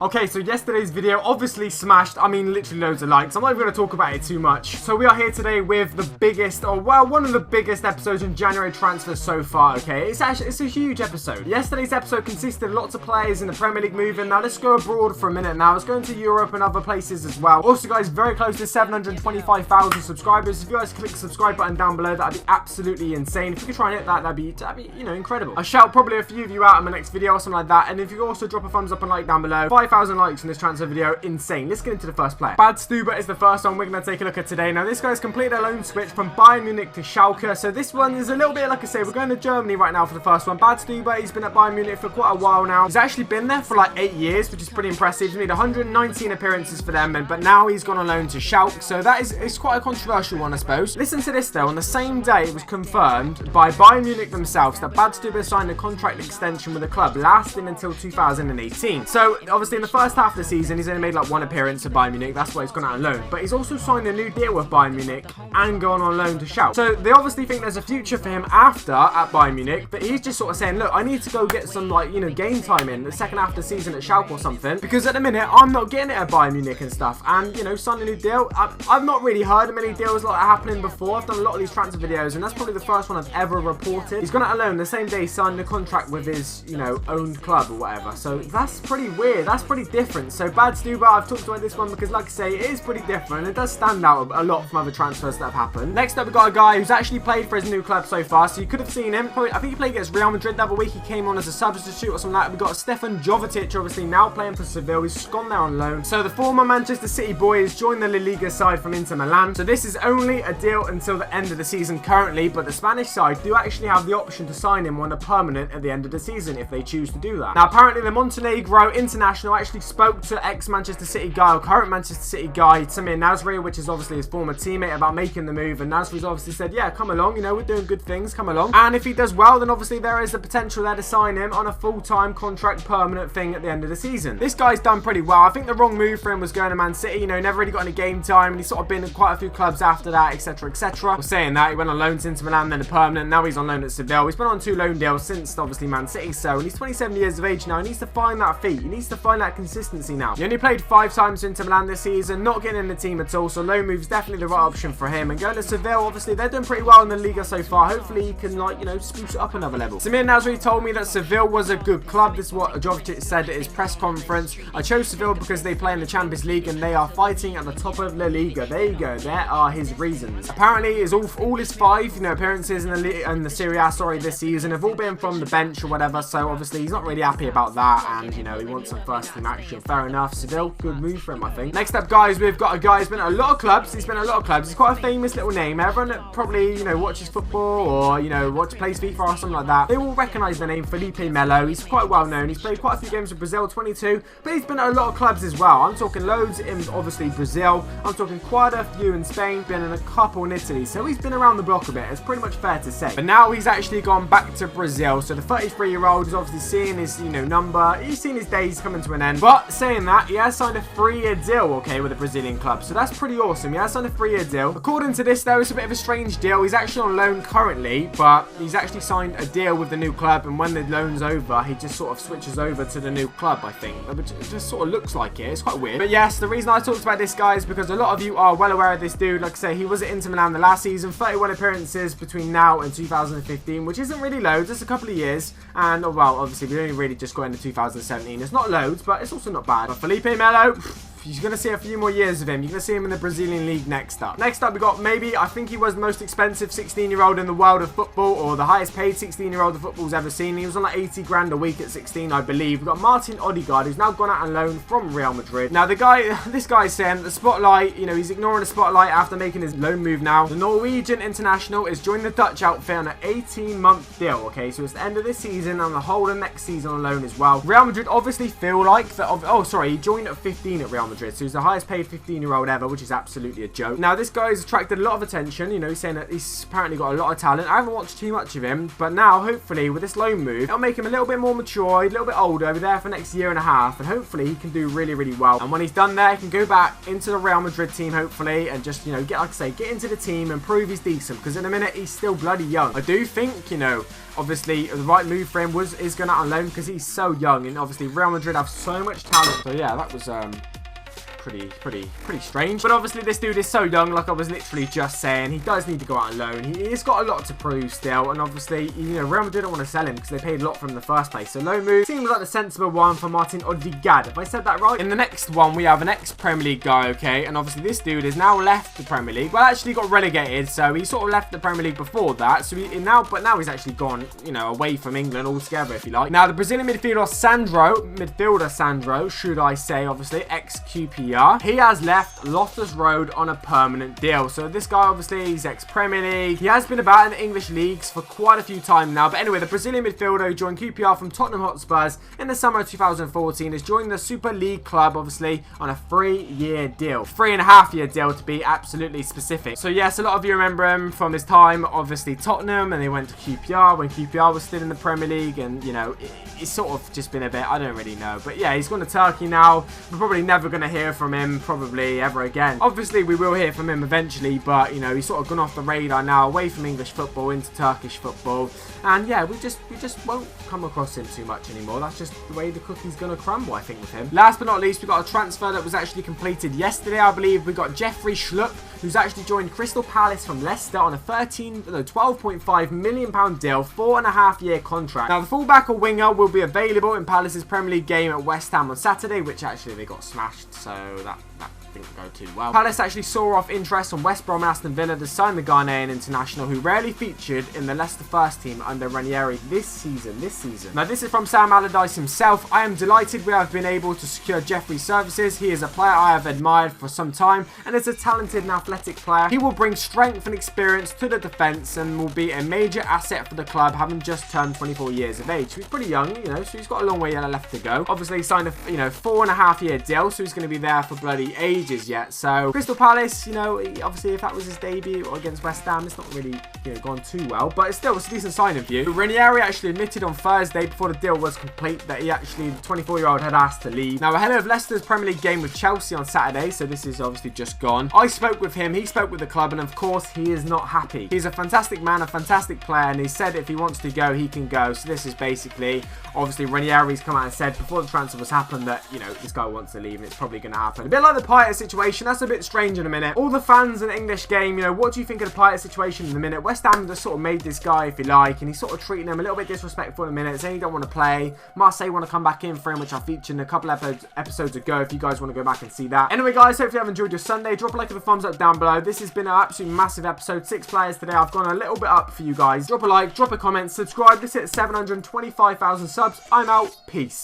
Okay, so yesterday's video obviously smashed, literally loads of likes. I'm not even going to talk about it too much. So we are here today with the biggest, or well, one of the biggest episodes in January transfers so far, okay? It's a huge episode. Yesterday's episode consisted of lots of players in the Premier League moving. Now let's go abroad for a minute now. Let's go into Europe and other places as well. Also guys, very close to 725,000 subscribers. If you guys click the subscribe button down below, that'd be absolutely insane. If you could try and hit that, that'd be you know, incredible. I'll shout probably a few of you out in my next video or something like that. And if you could also drop a thumbs up and like down below. 5,000 likes in this transfer video, insane. Let's get into the first player. Badstuber is the first one we're going to take a look at today. Now this guy's completed a loan switch from Bayern Munich to Schalke. So this one is a little bit, like I say, we're going to Germany right now for the first one. Badstuber, he's been at Bayern Munich for quite a while now. He's actually been there for like 8 years, which is pretty impressive. He's made 119 appearances for them, but now he's gone on loan to Schalke. So that is, it's quite a controversial one, I suppose. Listen to this though. On the same day, it was confirmed by Bayern Munich themselves that Badstuber signed a contract extension with the club lasting until 2018. So obviously in the first half of the season, he's only made like one appearance at Bayern Munich. That's why he's gone out on loan. But he's also signed a new deal with Bayern Munich and gone on loan to Schalke. So they obviously think there's a future for him after at Bayern Munich. But he's just sort of saying, look, I need to go get some like, you know, game time in the second half of the season at Schalke or something. Because at the minute, I'm not getting it at Bayern Munich and stuff. And, you know, signing a new deal. I've not really heard of many deals like that happening before. I've done a lot of these transfer videos and that's probably the first one I've ever reported. He's gone out on loan the same day he signed a contract with his, you know, owned club or whatever. So that's pretty weird. That's pretty different. So Badstuber, I've talked about this one because like I say, it is pretty different. It does stand out a lot from other transfers that have happened. Next up, we've got a guy who's actually played for his new club so far. So you could have seen him. Probably, I think he played against Real Madrid the other week. He came on as a substitute or something like that. We've got Stevan Jovetić, obviously now playing for Seville. He's gone there on loan. So the former Manchester City boy has joined the La Liga side from Inter Milan. So this is only a deal until the end of the season currently, but the Spanish side do actually have the option to sign him on a permanent at the end of the season if they choose to do that. Now apparently the Montenegro international actually spoke to ex-Manchester City guy, or current Manchester City guy, Samir Nasri, which is obviously his former teammate, about making the move, and Nasri's obviously said, yeah, come along, you know, we're doing good things, come along. And if he does well, then obviously there is the potential there to sign him on a full-time contract permanent thing at the end of the season. This guy's done pretty well. I think the wrong move for him was going to Man City, you know, never really got any game time, and he's sort of been in quite a few clubs after that, etc, etc. Well, saying that, he went on loan to Inter Milan, then a permanent, now he's on loan at Seville. He's been on 2 loan deals since obviously Man City, so, and he's 27 years of age now. He needs to find that feet, he needs to find that consistency now. He only played 5 times for Inter Milan this season, not getting in the team at all, so loan move's definitely the right option for him. And going to Seville, obviously they're doing pretty well in the Liga so far. Hopefully he can, like, you know, spruce it up another level. Samir Nasri told me that Seville was a good club. This is what Jovetić said at his press conference. I chose Seville because they play in the Champions League and they are fighting at the top of La Liga. There you go, there are his reasons. Apparently his all his 5, you know, appearances in the Serie A, this season have all been from the bench or whatever, so obviously he's not really happy about that, and you know, he wants some first team action. Fair enough. Seville, good move for him, I think. Next up guys, we've got a guy who's been at a lot of clubs. He's quite a famous little name. Everyone that probably, you know, watches football or, you know, plays FIFA or something like that, they will recognise the name Felipe Melo. He's quite well known. He's played quite a few games with Brazil 22, but he's been at a lot of clubs as well. I'm talking loads in obviously Brazil. I'm talking quite a few in Spain, been in a couple in Italy, so he's been around the block a bit. It's pretty much fair to say. But now he's actually gone back to Brazil, so the 33-year-old is obviously seeing his, you know, number. He's seen his days coming to an end. But saying that, he has signed a 3-year deal, okay, with a Brazilian club, so that's pretty awesome. He has signed a 3-year deal. According to this though, it's a bit of a strange deal. He's actually on loan currently, but he's actually signed a deal with the new club, and when the loan's over, he just sort of switches over to the new club, I think. Which it just sort of looks like it. It's quite weird. But yes, the reason I talked about this guy is because a lot of you are well aware of this dude. Like I say, he was at Inter Milan the last season, 31 appearances between now and 2015, which isn't really loads, just a couple of years. And well, obviously we only really just got into 2017. It's not loads, but it's also not bad. But Felipe Melo, you're going to see a few more years of him. You're going to see him in the Brazilian league next up. Next up, we got maybe, I think he was the most expensive 16-year-old in the world of football, or the highest paid 16-year-old the football's ever seen. He was on like 80 grand a week at 16, I believe. We've got Ødegaard, who's now gone out on loan from Real Madrid. Now, this guy's saying that the spotlight, you know, he's ignoring the spotlight after making his loan move now. The Norwegian international is joining the Dutch outfit on an 18-month deal, okay? So it's the end of this season and the whole of next season on loan as well. Real Madrid obviously feel like that. Oh, sorry, he joined at 15 at Real Madrid. So he's the highest paid 15-year-old ever, which is absolutely a joke. Now, this guy's attracted a lot of attention. You know, he's saying that he's apparently got a lot of talent. I haven't watched too much of him, but now, hopefully, with this loan move, it'll make him a little bit more mature, a little bit older, over there for the next year and a half, and hopefully he can do really, really well. And when he's done there, he can go back into the Real Madrid team, hopefully, and just, you know, get, like I say, get into the team and prove he's decent, because in a minute, he's still bloody young. I do think, you know, obviously, the right move for him is going out on loan because he's so young, and obviously Real Madrid have so much talent. So yeah, that was pretty strange. But obviously this dude is so young, like I was literally just saying. He does need to go out on loan. He's got a lot to prove still, and obviously, you know, Real Madrid don't want to sell him because they paid a lot for him in the first place. So loan move seems like the sensible one for Martin Ødegaard, if I said that right. In the next one, we have an ex-Premier League guy, okay, and obviously this dude has now left the Premier League. Well, actually got relegated, so he sort of left the Premier League before that. So but now he's actually gone, you know, away from England altogether, if you like. Now the Brazilian midfielder Sandro, should I say, obviously ex-QPR. He has left Loftus Road on a permanent deal. So this guy, obviously, he's ex-Premier League. He has been about in the English leagues for quite a few times now. But anyway, the Brazilian midfielder who joined QPR from Tottenham Hotspurs in the summer of 2014 has joined the Super League club, obviously, on a 3-year deal. 3.5-year deal to be absolutely specific. So yes, a lot of you remember him from his time, obviously, Tottenham, and they went to QPR when QPR was still in the Premier League. And, you know, it's sort of just been a bit, I don't really know. But yeah, he's gone to Turkey now. We're probably never going to hear from him probably ever again. Obviously, we will hear from him eventually, but, you know, he's sort of gone off the radar now, away from English football into Turkish football. And yeah, we just won't come across him too much anymore. That's just the way the cookie's going to crumble, I think, with him. Last but not least, we got a transfer that was actually completed yesterday, I believe. We got Jeffrey Schlupp, who's actually joined Crystal Palace from Leicester on a £12.5 million deal, 4.5-year contract. Now, the fullback or winger will be available in Palace's Premier League game at West Ham on Saturday, which actually they got smashed, so that didn't go too well. Palace actually saw off interest on West Brom and Aston Villa to sign the Ghanaian international, who rarely featured in the Leicester first team under Ranieri this season. Now, this is from Sam Allardyce himself. I am delighted we have been able to secure Jeffrey's services. He is a player I have admired for some time and is a talented and athletic player. He will bring strength and experience to the defence and will be a major asset for the club, having just turned 24 years of age. So he's pretty young, you know, so he's got a long way left to go. Obviously, he signed a 4.5-year deal, so he's going to be there for bloody ages yet. So Crystal Palace, you know, obviously if that was his debut against West Ham, it's not really, you know, gone too well, but it's still a decent signing for you. Ranieri actually admitted on Thursday, before the deal was complete, that he actually, the 24-year-old, had asked to leave. Now, ahead of Leicester's Premier League game with Chelsea on Saturday, so this is obviously just gone, I spoke with him, he spoke with the club, and of course he is not happy. He's a fantastic man, a fantastic player, and he said if he wants to go, he can go. So this is basically, obviously Ranieri's come out and said before the transfer was happened that, you know, this guy wants to leave and it's probably going to happen. A bit like the Payet situation, that's a bit strange in a minute. All the fans in the English game, you know, what do you think of the Payet situation in a minute? West Ham just sort of made this guy, if you like, and he's sort of treating him a little bit disrespectful in a minute, saying he don't want to play. Marseille want to come back in for him, which I featured in a couple episodes ago, if you guys want to go back and see that. Anyway, guys, hopefully you have enjoyed your Sunday. Drop a like and a thumbs up down below. This has been an absolutely massive episode. 6 players today. I've gone a little bit up for you guys. Drop a like, drop a comment, subscribe. This hit 725,000 subs. I'm out. Peace.